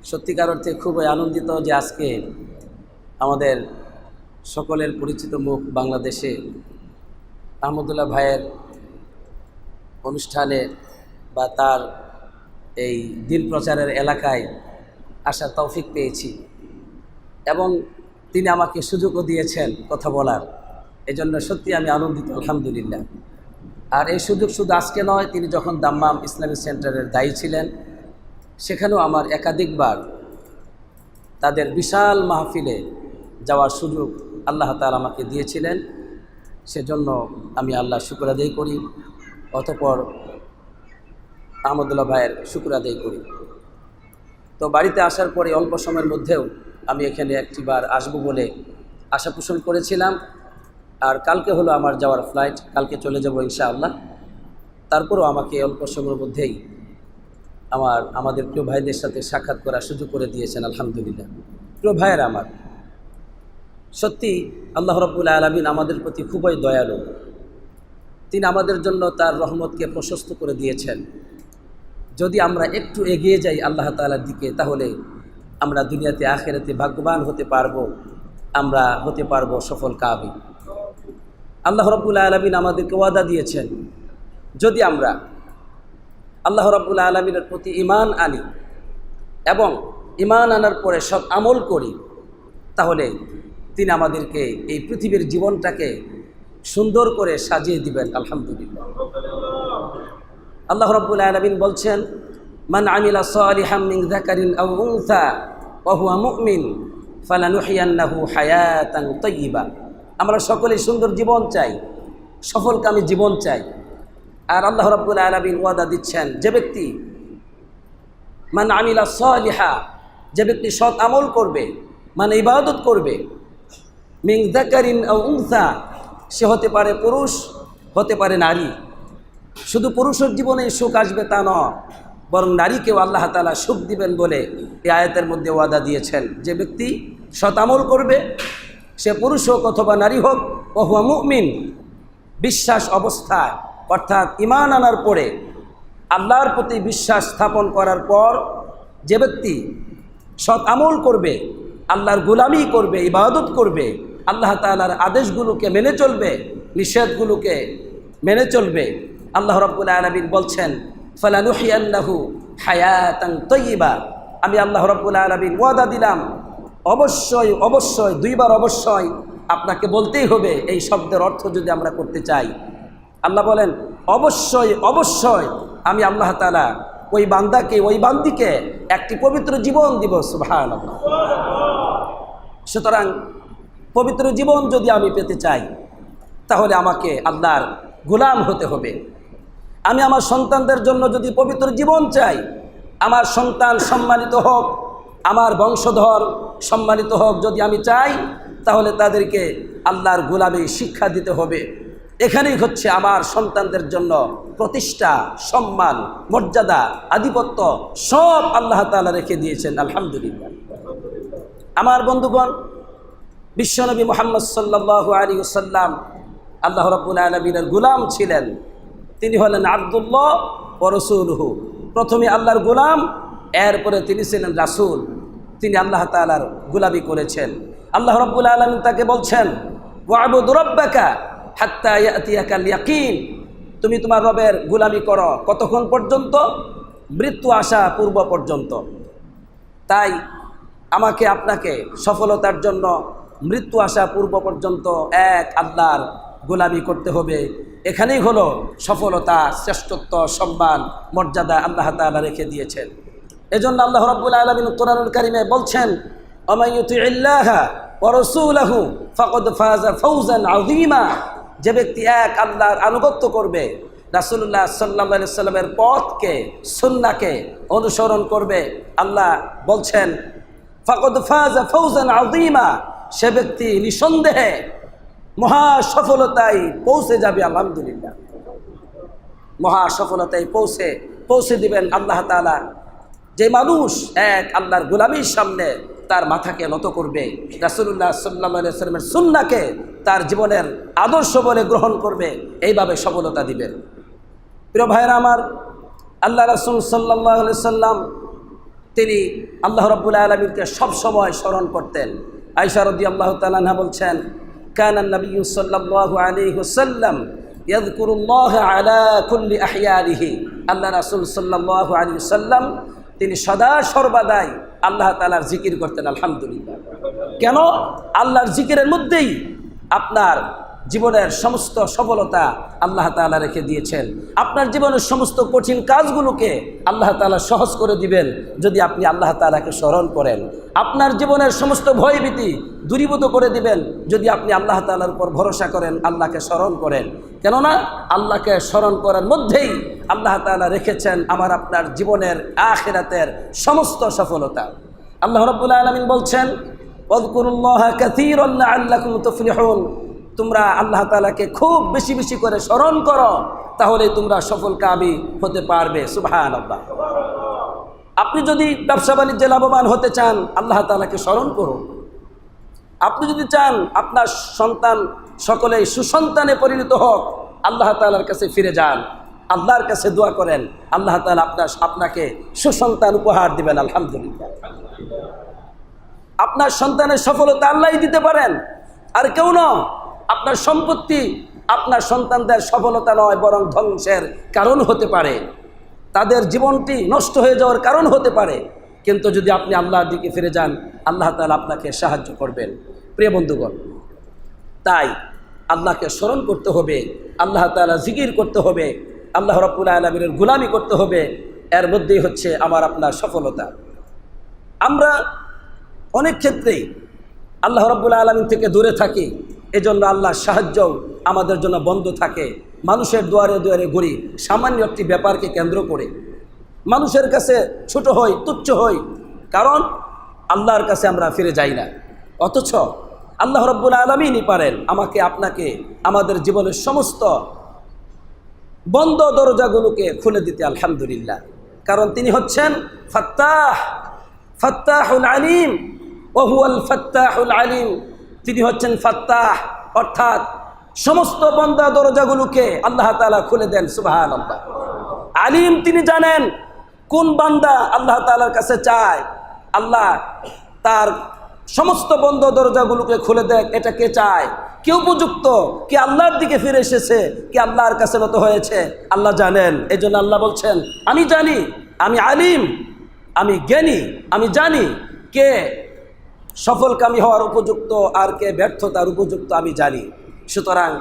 সত্যিকার অর্থে খুবই আনন্দিত যে আজকে আমাদের সকলের পরিচিত মুখ বাংলাদেশে আহমদুল্লাহ ভাইয়ের অনুষ্ঠানে বা তার এই দিন প্রচারের এলাকায় আসার তৌফিক পেয়েছি এবং তিনি আমাকে সুযোগও দিয়েছেন কথা বলার। এজন্য সত্যি আমি আনন্দিত, আলহামদুলিল্লাহ। আর এই সুযোগ শুধু আজকে নয়, তিনি যখন দাম্মাম ইসলামিক সেন্টারের দায়ী ছিলেন সেখানেও আমার একাধিকবার তাদের বিশাল মাহফিলে যাওয়ার সুযোগ আল্লাহ তাআলা আমাকে দিয়েছিলেন। সেজন্য আমি আল্লাহ শুকর আদায় করি, অতঃপর আহমদুল্লাহ ভাইয়ের শুকর আদায় করি। তো বাড়িতে আসার পরে অল্প সময়ের মধ্যেও আমি এখানে একটিবার আসব বলে আশা পোষণ করেছিলাম। আর কালকে হলো আমার যাওয়ার ফ্লাইট, কালকে চলে যাব ইনশাআল্লাহ। তারপরও আমাকে অল্প সময়ের মধ্যেই আমাদের প্রিয় ভাইদের সাথে সাক্ষাৎ করার সুযোগ করে দিয়েছেন, আলহামদুলিল্লাহ। প্রিয় ভাইয়েরা আমার, সত্যি আল্লাহ রাব্বুল আলামিন আমাদের প্রতি খুবই দয়ালু। তিনি আমাদের জন্য তার রহমতকে প্রশস্ত করে দিয়েছেন। যদি আমরা একটু এগিয়ে যাই আল্লাহ তাআলার দিকে, তাহলে আমরা দুনিয়াতে আখিরাতে ভাগ্যবান হতে পারবো, আমরা হতে পারবো সফল কামিল। আল্লাহ রাব্বুল আলামিন আমাদেরকে ওয়াদা দিয়েছেন, যদি আমরা আল্লাহ রাব্বুল আলামিনের প্রতি ঈমান আনি এবং ঈমান আনার পরে সব আমল করি, তাহলে তিনি আমাদেরকে এই পৃথিবীর জীবনটাকে সুন্দর করে সাজিয়ে দিবেন, আলহামদুলিল্লাহ। আল্লাহ রাব্বুল আলামিন বলছেন, মান আমিলা সালিহাম মিন যাকারিন আও উনসা ওয়া হুয়া মুমিন ফালানুহইয়ান্নাহু হায়াতান তাইয়্যিবা। আমরা সকলেই সুন্দর জীবন চাই, সফলকামী জীবন চাই। আর আল্লাহ রাব্বুল আলামিন ওয়াদা দিচ্ছেন, যে ব্যক্তি মান আমিলা সালিহা, যে ব্যক্তি সৎ আমল করবে, মানে ইবাদত করবে, মিন যাকারিন আও উনসা, সে হতে পারে পুরুষ, হতে পারে নারী। শুধু পুরুষের জীবনে সুখ আসবে তা নয়, বরং নারীকেও আল্লাহ তাআলা সুখ দিবেন বলে এই আয়াতের মধ্যে ওয়াদা দিয়েছেন। যে ব্যক্তি সৎ আমল করবে, সে পুরুষ হোক অথবা নারী হোক, ওয়া হুয়া মুমিন, বিশ্বাস অবস্থায়, অর্থাৎ ঈমান আনার পরে আল্লাহর প্রতি বিশ্বাস স্থাপন করার পর যে ব্যক্তি সৎ আমল করবে, আল্লাহর গোলামি করবে, ইবাদত করবে, আল্লাহ তাআলার আদেশগুলোকে মেনে চলবে, নিষেধগুলোকে মেনে চলবে, আল্লাহ রাব্বুল আলামিন বলছেন, ফালানুহইয়ান্নাহু হায়াতান তাইয়্যিবা। আমি আল্লাহ রাব্বুল আলামিন ওয়াদা দিলাম, অবশ্যই অবশ্যই, দুইবার অবশ্যই আপনাকে বলতেই হবে এই শব্দের অর্থ যদি আমরা করতে চাই। আল্লাহ বলেন, অবশ্যই অবশ্যই আমি আল্লাহ তাআলা ওই বান্দাকে, ওই বান্দিকে একটি পবিত্র জীবন দিব। সুবহানাল্লাহ। সুতরাং পবিত্র জীবন যদি আমি পেতে চাই, তাহলে আমাকে আল্লাহর গোলাম হতে হবে। আমি আমার সন্তানদের জন্য যদি পবিত্র জীবন চাই, আমার সন্তান সম্মানিত হোক, আমার বংশধর সম্মানিত হোক যদি আমি চাই, তাহলে তাদেরকে আল্লাহর গোলামি শিক্ষা দিতে হবে। এখানেই হচ্ছে আমার সন্তানদের জন্য প্রতিষ্ঠা, সম্মান, মর্যাদা, আধিপত্য সব আল্লাহ তাআলা রেখে দিয়েছেন, আলহামদুলিল্লাহ। আমার বন্ধুগণ, বিশ্বনবী মুহাম্মদ সাল্লাল্লাহু আলাইহি ওয়াসাল্লাম আল্লাহ রাব্বুল আলামিনের গোলাম ছিলেন। তিনি হলেন আব্দুল্লাহ ওয়া রাসূলুহু। প্রথমে আল্লাহর গোলাম, এরপরে তিনি ছিলেন রাসূল। তিনি আল্লাহ তাআলার গোলামি করেছেন। আল্লাহ রাব্বুল আলামিন তাকে বলছেন, ওয়া'বুদ রাব্বাকা হাত্তা ইয়াতিয়াকাল ইয়াকিন। তুমি তোমার রবের গোলামি করো কতক্ষণ পর্যন্ত? মৃত্যু আসা পূর্ব পর্যন্ত। তাই আমাকে আপনাকে সফলতার জন্য মৃত্যু আসা পূর্ব পর্যন্ত এক আল্লাহর গোলামি করতে হবে। এখানেই হলো সফলতা, শ্রেষ্ঠত্ব, সম্মান, মর্যাদা আল্লাহ তাআলা রেখে দিয়েছেন। এজন্য আল্লাহ রাব্বুল আলামিন কোরআনুল কারীমে বলছেন, ওয়ামান ইউতিইল্লাহা ওয়া রাসূলাহু ফাকাদ ফাযা ফাওজান আযীমা। যে ব্যক্তি এক আল্লাহর আনুগত্য করবে, রাসূলুল্লাহ সাল্লাল্লাহু আলাইহি সাল্লামের পথকে, সুন্নাহকে অনুসরণ করবে, আল্লাহ বলছেন ফাকাদ ফাযা ফাওজান আযীমা, সে ব্যক্তি নিঃসন্দেহে মহা সফলতায় পৌঁছে যাবে, আলহামদুলিল্লাহ। মহা সফলতায় পৌঁছে দিবেন আল্লাহ তাআলা। যে মানুষ এক আল্লাহর গোলামির সামনে তার মাথাকে নত করবে, রাসূলুল্লাহ সাল্লাল্লাহু আলাইহি ওয়াসাল্লামের সুন্নাহকে তার জীবনের আদর্শ বলে গ্রহণ করবে, এইভাবে সফলতা দিবেন। প্রিয় ভাইরা আমার, আল্লাহ রাসূল সাল্লাল্লাহু আলাইহি ওয়াসাল্লাম তিনি আল্লাহ রাব্বুল আলামিনকে সব সময় স্মরণ করতেন। আয়েশা রাদিয়াল্লাহু তাআলা আনহা বলছেন, কানা নবী সাল্লাল্লাহু আলাইহি ওয়াসাল্লাম ইয়াযকুরুল্লাহ আলা কুল্লি আহইয়ানিহি। আল্লাহ রাসূল সাল্লাল্লাহু আলাইহি ওয়াসাল্লাম তিনি সদা সর্বদাই আল্লাহ তাআলার জিকির করতেন। আলহামদুলিল্লাহ। কেন? আল্লাহর জিকিরের মধ্যেই আপনার জীবনের সমস্ত সফলতা আল্লাহ তাআলা রেখে দিয়েছেন। আপনার জীবনের সমস্ত কঠিন কাজগুলোকে আল্লাহ তাআলা সহজ করে দিবেন যদি আপনি আল্লাহ তাআলাকে স্মরণ করেন। আপনার জীবনের সমস্ত ভয়ভীতি দূরীভূত করে দিবেন যদি আপনি আল্লাহ তাআলার উপর ভরসা করেন, আল্লাহকে স্মরণ করেন। কেননা আল্লাহকে স্মরণ করার মধ্যেই আল্লাহ তাআলা রেখেছেন আমার আপনার জীবনের আখিরাতের সমস্ত সফলতা। আল্লাহ রাব্বুল আলামিন বলছেন, ওয়াযকুরুল্লাহা কাসীরান লাআল্লাকুম তুফলিহুন। তোমরা আল্লাহ তাআলাকে খুব বেশি বেশি করে স্মরণ করো, তাহলে তোমরা সফলকামী হতে পারবে। সুবহানাল্লাহ। আপনি যদি ব্যবসা বাণিজ্যে লাভবান হতে চান, আল্লাহ তাআলাকে স্মরণ করুন। আপনি যদি চান আপনার সন্তান সকলেই সুসন্তানে পরিণত হোক, আল্লাহ তাআলার কাছে ফিরে যান, আল্লাহর কাছে দোয়া করেন, আল্লাহ তাআলা আপনাকে সুসন্তান উপহার দিবেন। আলহামদুলিল্লাহ। আপনার সন্তানের সফলতা আল্লাহই দিতে পারেন, আর কেউ না। আপনার সম্পত্তি আপনার সন্তানদের সফলতা নয়, বরং ধ্বংসের কারণ হতে পারে, তাদের জীবনটি নষ্ট হয়ে যাওয়ার কারণ হতে পারে। কিন্তু যদি আপনি আল্লাহর দিকে ফিরে যান, আল্লাহ তাআলা আপনাকে সাহায্য করবেন। প্রিয় বন্ধুগণ, তাই আল্লাহকে স্মরণ করতে হবে, আল্লাহ তাআলা জিকির করতে হবে, আল্লাহ রাব্বুল আলামিনের গোলামি করতে হবে। এর মধ্যেই হচ্ছে আমার আপনার সফলতা। আমরা অনেক ক্ষেত্রেই আল্লাহ রাব্বুল আলামিন থেকে দূরে থাকি, এজন্য আল্লাহর সাহায্যও আমাদের জন্য বন্ধ থাকে। মানুষের দুয়ারে দুয়ারে ঘুরি সামান্য একটি ব্যাপারকে কেন্দ্র করে, মানুষের কাছে ছোট হই, তুচ্ছ হই, কারণ আল্লাহর কাছে আমরা ফিরে যাই না। অথচ আল্লাহ রাব্বুল আলামিনই পারেন আমাকে আপনাকে আমাদের জীবনের সমস্ত বন্ধ দরজাগুলোকে খুলে দিতে। আলহামদুলিল্লাহ। কারণ তিনি হচ্ছেন ফাত্তাহ, ফাত্তাহুল আলিম, ওয়া হুয়াল ফাত্তাহুল আলিম। তিনি হচ্ছেন ফাত্তাহ, অর্থাৎ সমস্ত বন্ধ দরজাগুলোকে আল্লাহ তাআলা খুলে দেন। সুবহানাল্লাহ। আলিম, তিনি জানেন কোন বান্দা আল্লাহ তাআলার কাছে চায়, আল্লাহ তার সমস্ত বন্ধ দরজাগুলোকে খুলে দেয়। এটা কে চায়? কে উপযুক্ত? কে আল্লাহর দিকে ফিরে এসেছে? কে আল্লাহর কাছে নত হয়েছে? আল্লাহ জানেন। এই জন্য আল্লাহ বলছেন, আমি জানি, আমি আলিম, আমি জ্ঞানী, আমি জানি কে সফলকামী হওয়ার উপযুক্ত আর কে ব্যর্থতার উপযুক্ত আমি জানি। সুতরাং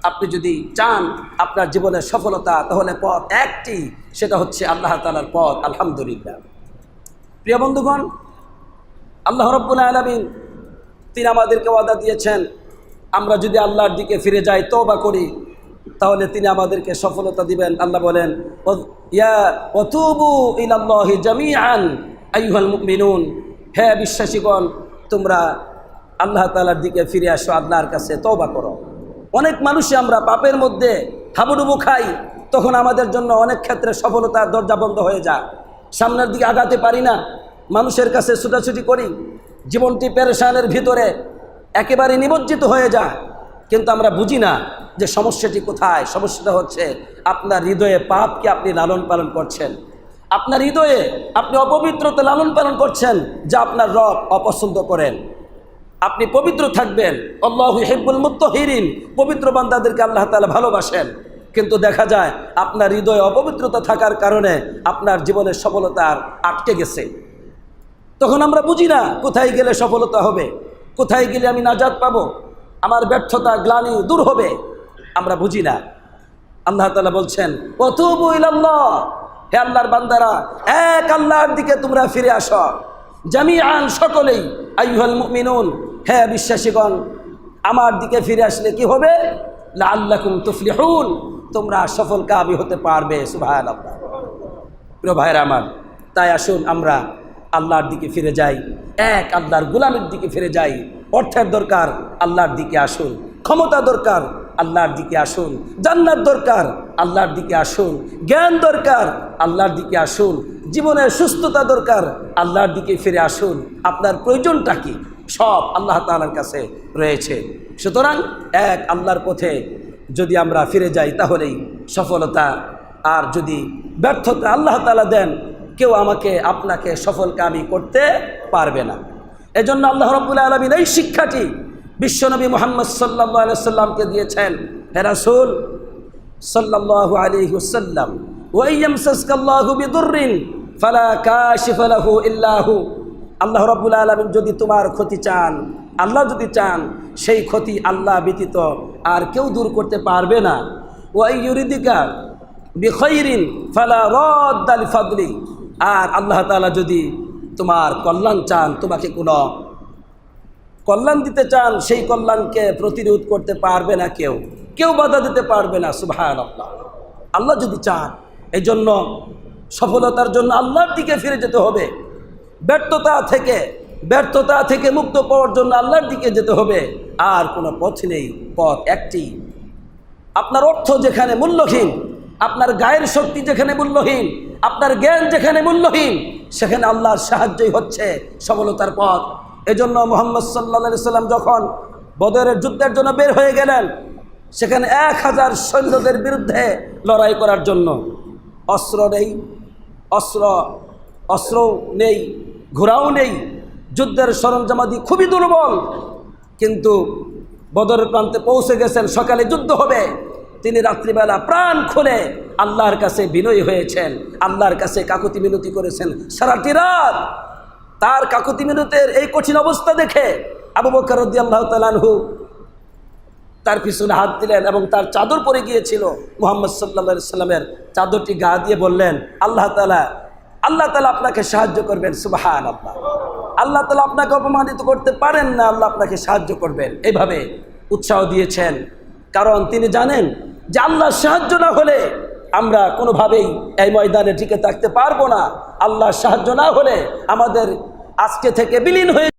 আপনি যদি চান আপনার জীবনের সফলতা, তাহলে পথ একটি, সেটা হচ্ছে আল্লাহ তাআলার পথ। আলহামদুলিল্লাহ। প্রিয় বন্ধুগণ, আল্লাহ রাব্বুল আলামিন তিনি আমাদেরকে ওয়াদা দিয়েছেন, আমরা যদি আল্লাহর দিকে ফিরে যাই, তওবা করি, তাহলে তিনি আমাদেরকে সফলতা দিবেন। আল্লাহ বলেন, ইয়া ওয়াতুবু ইলাল্লাহি জামিআন আইয়ুহাল মুমিনুন। হে বিশ্বাসীগণ, তোমরা আল্লাহ তাআলার দিকে ফিরে আসো, আল্লাহর কাছে তওবা করো। অনেক মানুষই আমরা পাপের মধ্যে হাবুডুবু খাই, তখন আমাদের জন্য অনেক ক্ষেত্রে সফলতার দরজা বন্ধ হয়ে যায়, সামনের দিকে আগাতে পারি না, মানুষের কাছে ছুটাছুটি করি, জীবনটি পেরেশানের ভিতরে একেবারে নিমজ্জিত হয়ে যায়। কিন্তু আমরা বুঝি না যে সমস্যাটি কোথায়। সমস্যাটা হচ্ছে আপনার হৃদয়ে পাপকে আপনি লালন পালন করছেন, আপনার হৃদয়ে আপনি অপবিত্রতা লালন পালন করছেন, যা আপনার রব অপছন্দ করেন। আপনি পবিত্র থাকবেন, আল্লাহু ইউহিব্বুল মুত্তাহিরিন, পবিত্র বান্দাদেরকে আল্লাহ তাআলা ভালোবাসেন। কিন্তু দেখা যায় আপনার হৃদয়ে অপবিত্রতা থাকার কারণে আপনার জীবনের সফলতা আটকে গেছে। তখন আমরা বুঝি না কোথায় গেলে সফলতা হবে, কোথায় গেলে আমি নাজাত পাবো, আমার ব্যর্থতা গ্লানি দূর হবে, আমরা বুঝি না। আল্লাহ তাআলা বলছেন, ওয়াতুবু ইলাল্লাহ, হে আল্লাহর বান্দারা, এক আল্লাহর দিকে তোমরা ফিরে আসো, জামিআন, সকলেই, আইয়ুহাল মুমিনুন, হে বিশ্বাসীগণ, আমার দিকে ফিরে আসলে কি হবে? লাআল্লাকুম তুফলিহুন, তোমরা সফলকামী হতে পারবে। সুবহানাল্লাহ। প্রিয় ভাইরা আমার, তাই আসুন আমরা আল্লাহর দিকে ফিরে যাই, এক আল্লাহর গোলামের দিকে ফিরে যাই। অর্থের দরকার, আল্লাহর দিকে আসুন। ক্ষমতা দরকার, আল্লাহর দিকে আসুন। জান্নাত দরকার, আল্লাহর দিকে আসুন। জ্ঞান দরকার, আল্লাহর দিকে আসুন। জীবনের সুস্থতা দরকার, আল্লাহর দিকে ফিরে আসুন। আপনার প্রয়োজনটা কি? সব আল্লাহ তাআলার কাছে রয়েছে। সুতরাং এক আল্লাহর পথে যদি আমরা ফিরে যাই, তাহলেই সফলতা। আর যদি ব্যর্থতা আল্লাহ তাআলা দেন, কেউ আমাকে আপনাকে সফলকামী করতে পারবে না। এজন্য আল্লাহ রাব্বুল আলামিন এই শিক্ষাটি বিশ্বনবী মুহাম্মদ সাল্লাল্লাহু আলাইহি ওয়াসাল্লামকে দিয়েছেন। হে রাসূল সাল্লাল্লাহু আলাইহি ওয়াসাল্লাম, ওয়া ইয়ামসাসকাল্লাহু বিদুররিন ফালা কাশিফা লাহু ইল্লা হু। আল্লাহ রাব্বুল আলামিন যদি তোমার ক্ষতি চান, আল্লাহ যদি চান, সেই ক্ষতি আল্লাহ ব্যতীত আর কেউ দূর করতে পারবে না। ওয়া ইউরিদিকা বিখাইরিন ফালা রাদ্দা লিফাদলি। আর আল্লাহ তাআলা যদি তোমার কল্যাণ চান, তোমাকে কোনো কল্যাণ দিতে চান, সেই কল্যাণকে প্রতিরোধ করতে পারবে না কেউ, কেউ বাধা দিতে পারবে না। সুবহানাল্লাহ। আল্লাহ যদি চান, এই জন্য সফলতার জন্য আল্লাহর দিকে ফিরে যেতে হবে। ব্যর্থতা থেকে মুক্ত পাওয়ার জন্য আল্লাহর দিকে যেতে হবে। আর কোনো পথ নেই, পথ একটি। আপনার অর্থ যেখানে মূল্যহীন, আপনার গায়ের শক্তি যেখানে মূল্যহীন, আপনার জ্ঞান যেখানে মূল্যহীন, সেখানে আল্লাহর সাহায্যই হচ্ছে সফলতার পথ। এজন্য মুহাম্মদ সাল্লাল্লাহু আলাইহি সাল্লাম যখন বদরের যুদ্ধের জন্য বের হয়ে গেলেন, সেখানে 1000 সৈন্যদের বিরুদ্ধে লড়াই করার জন্য অস্ত্র নেই, ঘোড়াও নেই, যুদ্ধের সরঞ্জামাদি খুবই দুর্বল। কিন্তু বদরের প্রান্তে পৌঁছে গেছেন, সকালে যুদ্ধ হবে। তিনি রাত্রিবেলা প্রাণ খুলে আল্লাহর কাছে বিনয়ী হয়েছেন, আল্লাহর কাছে কাকুতি মিনতি করেছেন সারাটি রাত। তার কাকুতি মিনতির এই কঠিন অবস্থা দেখে আবু বকর রাদিয়াল্লাহু তাআলা আনহু তার পিছনে হাত দিলেন এবং তার চাদর পরে গিয়েছিল। মুহাম্মদ সাল্লাল্লাহু আলাইহি সাল্লামের চাদরটি গা দিয়ে বললেন, আল্লাহ তাআলা আপনাকে সাহায্য করবেন। সুবহানাল্লাহ। আল্লাহ তাআলা আপনাকে অপমানিত করতে পারেন না, আল্লাহ আপনাকে সাহায্য করবেন। এইভাবে উৎসাহ দিয়েছেন, কারণ তিনি জানেন যে আল্লাহর সাহায্য না হলে আমরা কোনোভাবেই এই ময়দানে টিকে থাকতে পারবো না। আল্লাহর সাহায্য না হলে আমাদের আজকে থেকে বিলীন হয়ে